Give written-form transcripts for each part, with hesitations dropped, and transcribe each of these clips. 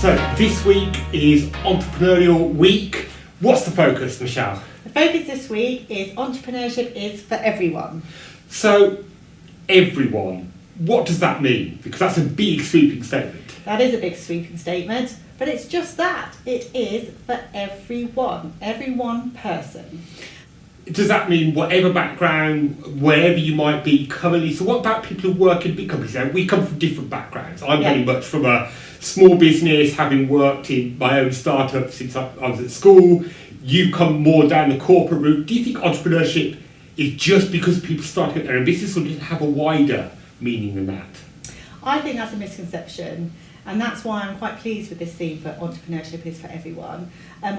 So this week is Entrepreneurial Week. What's the focus, Michele? The focus this week is entrepreneurship is for everyone. So, everyone, what does that mean? Because that's a big sweeping statement. That is a big sweeping statement, but it's just that. It is for everyone, every one person. Does that mean whatever background, wherever you might be currently? So what about people who work in big companies? Now, we come from different backgrounds. I'm very much from a small business, having worked in my own startup since I was at school. You come more down the corporate route. Do you think entrepreneurship is just because people start their own business, or does it have a wider meaning than that? I think that's a misconception, and that's why I'm quite pleased with this theme for entrepreneurship is for everyone.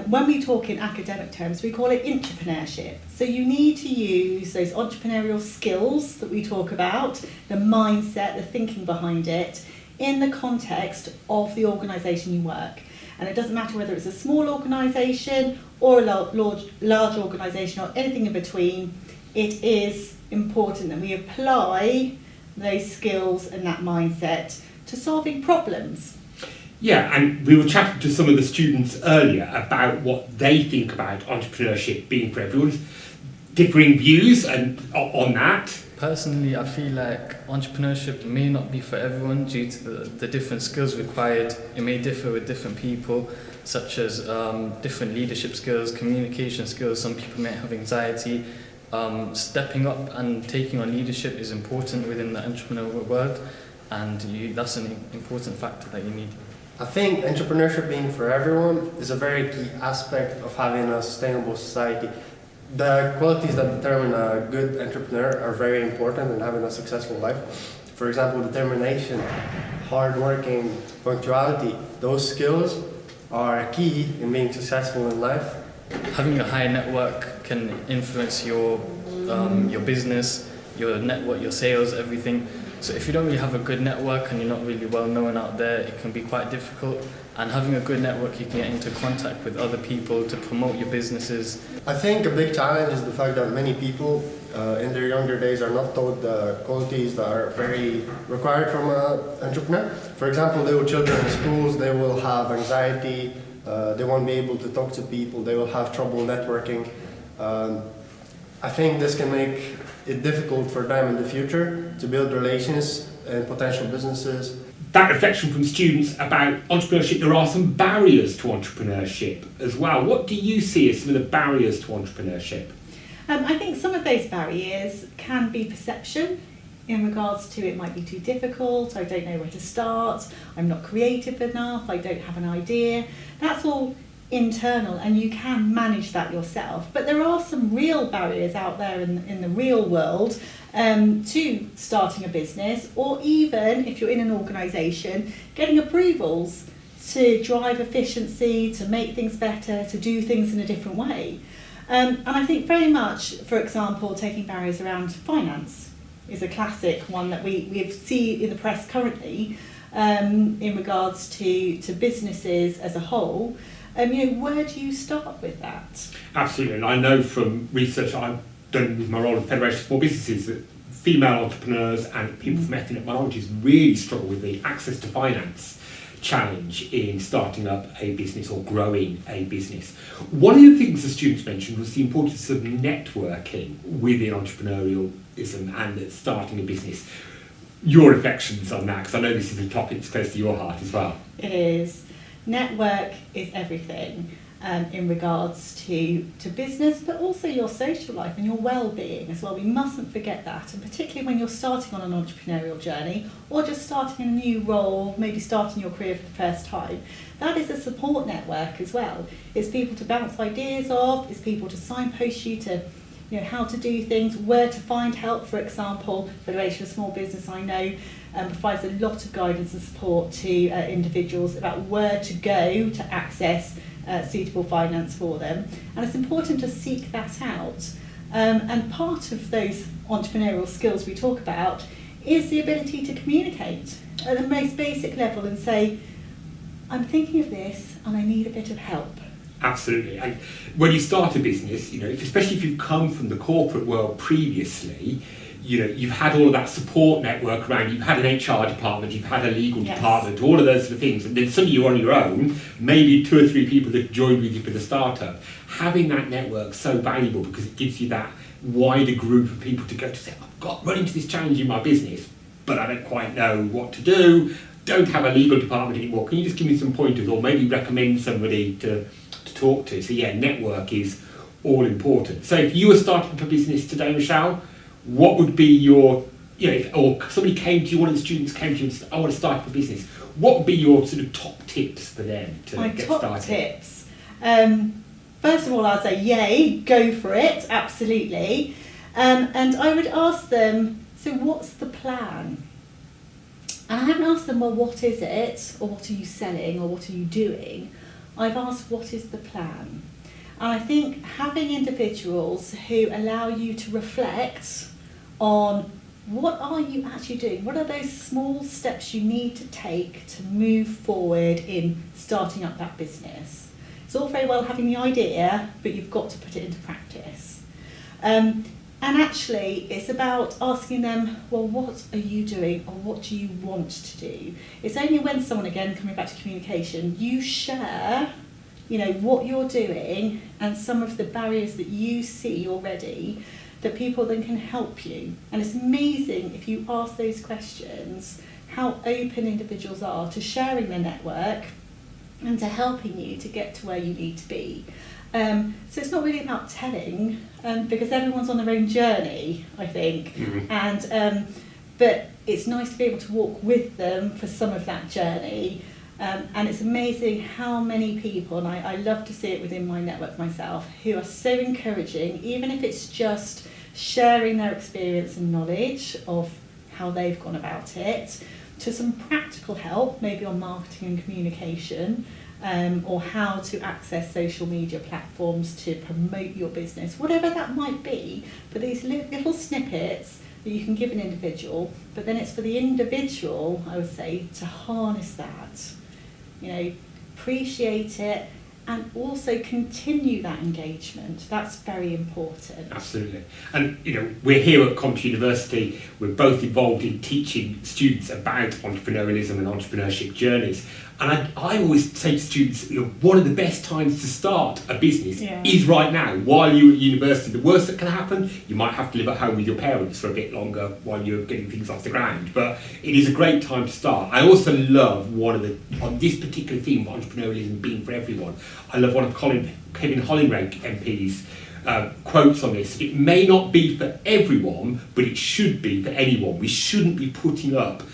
When we talk in academic terms, we call it intrapreneurship. So you need to use those entrepreneurial skills that we talk about, the mindset, the thinking behind it, in the context of the organisation you work. And it doesn't matter whether it's a small organisation or a large organisation or anything in between, it is important that we apply those skills and that mindset to solving problems. Yeah, and we were chatting to some of the students earlier about what they think about entrepreneurship being for everyone. Differing views and on that. Personally, I feel like entrepreneurship may not be for everyone due to the different skills required. It may differ with different people, such as different leadership skills, communication skills. Some people may have anxiety. Stepping up and taking on leadership is important within the entrepreneurial world, and that's an important factor that you need. I think entrepreneurship being for everyone is a very key aspect of having a sustainable society. The qualities that determine a good entrepreneur are very important in having a successful life. For example, determination, hard working, punctuality. Those skills are key in being successful in life. Having a high network can influence your business, your network, your sales, everything. So if you don't really have a good network and you're not really well known out there, it can be quite difficult. And having a good network, you can get into contact with other people to promote your businesses. I think a big challenge is the fact that many people in their younger days are not taught the qualities that are very required from an entrepreneur. For example, little children in schools, they will have anxiety, they won't be able to talk to people, they will have trouble networking. I think this can make it difficult for them in the future to build relations and potential businesses. That reflection from students about entrepreneurship, there are some barriers to entrepreneurship as well. What do you see as some of the barriers to entrepreneurship? I think some of those barriers can be perception in regards to it might be too difficult, I don't know where to start, I'm not creative enough, I don't have an idea. That's all internal, and you can manage that yourself. But there are some real barriers out there in the real world to starting a business, or even if you're in an organisation, getting approvals to drive efficiency, to make things better, to do things in a different way. And I think very much, for example, taking barriers around finance is a classic one that we see in the press currently in regards to businesses as a whole. Where do you start with that? Absolutely, and I know from research I've done with my role in Federation of Small Businesses that female entrepreneurs and people from ethnic minorities really struggle with the access to finance challenge in starting up a business or growing a business. One of the things the students mentioned was the importance of networking within entrepreneurialism and starting a business. Your reflections on that, because I know this is a topic that's close to your heart as well. It is. Network is everything in regards to business, but also your social life and your well-being as well. We mustn't forget that, and particularly when you're starting on an entrepreneurial journey or just starting a new role, maybe starting your career for the first time. That is a support network as well. It's people to bounce ideas off, it's people to signpost you to how to do things, where to find help. For example, Federation of Small Business, I know, provides a lot of guidance and support to individuals about where to go to access suitable finance for them. And it's important to seek that out. And part of those entrepreneurial skills we talk about is the ability to communicate at the most basic level and say, I'm thinking of this and I need a bit of help. Absolutely, and when you start a business, especially if you've come from the corporate world previously, you've had all of that support network around you. You've had an HR department, you've had a legal Yes. department, all of those sort of things. And then suddenly you're on your own, maybe 2 or 3 people that joined with you for the startup. Having that network so valuable because it gives you that wider group of people to go to say, I've got run into this challenge in my business, but I don't quite know what to do. Don't have a legal department anymore. Can you just give me some pointers, or maybe recommend somebody to talk to? So yeah, network is all important. So if you were starting up a business today, Michele, what would be your, or somebody came to you, one of the students came to you and said, I want to start up a business. What would be your sort of top tips for them to My get top started? tips. First of all, I'd say, yay, go for it, absolutely. And I would ask them, so what's the plan? And I haven't asked them, well, what is it? Or what are you selling? Or what are you doing? I've asked, what is the plan? And I think having individuals who allow you to reflect on what are you actually doing? What are those small steps you need to take to move forward in starting up that business? It's all very well having the idea, but you've got to put it into practice. And actually, it's about asking them, well, what are you doing, or what do you want to do? It's only when someone, again, coming back to communication, you share, what you're doing and some of the barriers that you see already, that people then can help you. And it's amazing if you ask those questions, how open individuals are to sharing their network and to helping you to get to where you need to be. So it's not really about telling, because everyone's on their own journey, I think. Mm-hmm. And but it's nice to be able to walk with them for some of that journey. And it's amazing how many people, and I love to see it within my network myself, who are so encouraging, even if it's just sharing their experience and knowledge of how they've gone about it, to some practical help, maybe on marketing and communication, or how to access social media platforms to promote your business, whatever that might be. But these little snippets that you can give an individual, but then it's for the individual, I would say, to harness that, appreciate it, and also continue that engagement. That's very important. Absolutely. And we're here at Coventry University. We're both involved in teaching students about entrepreneurialism and entrepreneurship journeys. And I always say to students, one of the best times to start a business is right now, while you're at university. The worst that can happen, you might have to live at home with your parents for a bit longer while you're getting things off the ground. But it is a great time to start. I also love on this particular theme of entrepreneurialism being for everyone, I love one of Kevin Hollingrank MP's quotes on this. It may not be for everyone, but it should be for anyone. We shouldn't be putting up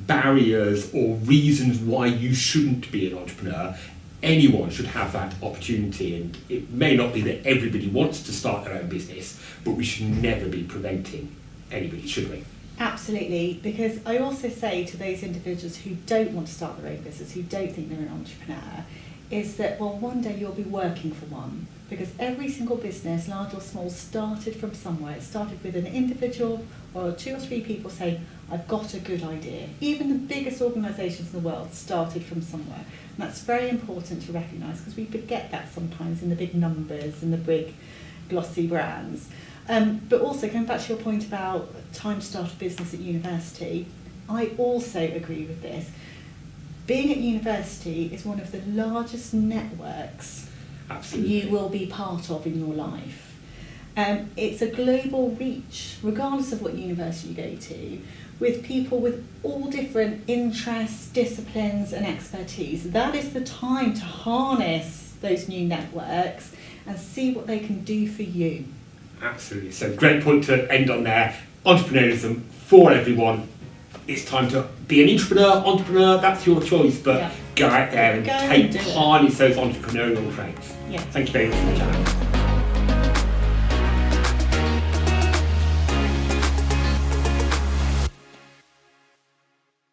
barriers or reasons why you shouldn't be an entrepreneur. Anyone should have that opportunity, and it may not be that everybody wants to start their own business, but we should never be preventing anybody, should we? Absolutely, because I also say to those individuals who don't want to start their own business, who don't think they're an entrepreneur, is that, well, one day you'll be working for one, because every single business, large or small, started from somewhere. It started with an individual or 2 or 3 people saying, I've got a good idea. Even the biggest organisations in the world started from somewhere. And that's very important to recognise, because we forget that sometimes in the big numbers and the big glossy brands. But also, going back to your point about time to start a business at university, I also agree with this. Being at university is one of the largest networks Absolutely. you will be part of in your life. It's a global reach, regardless of what university you go to, with people with all different interests, disciplines and expertise. That is the time to harness those new networks and see what they can do for you. Absolutely. So great point to end on there. Entrepreneurialism for everyone. It's time to be an entrepreneur, that's your choice, but go out there and Go and do it. harness those entrepreneurial traits. Yeah. Thank you very much for the chat.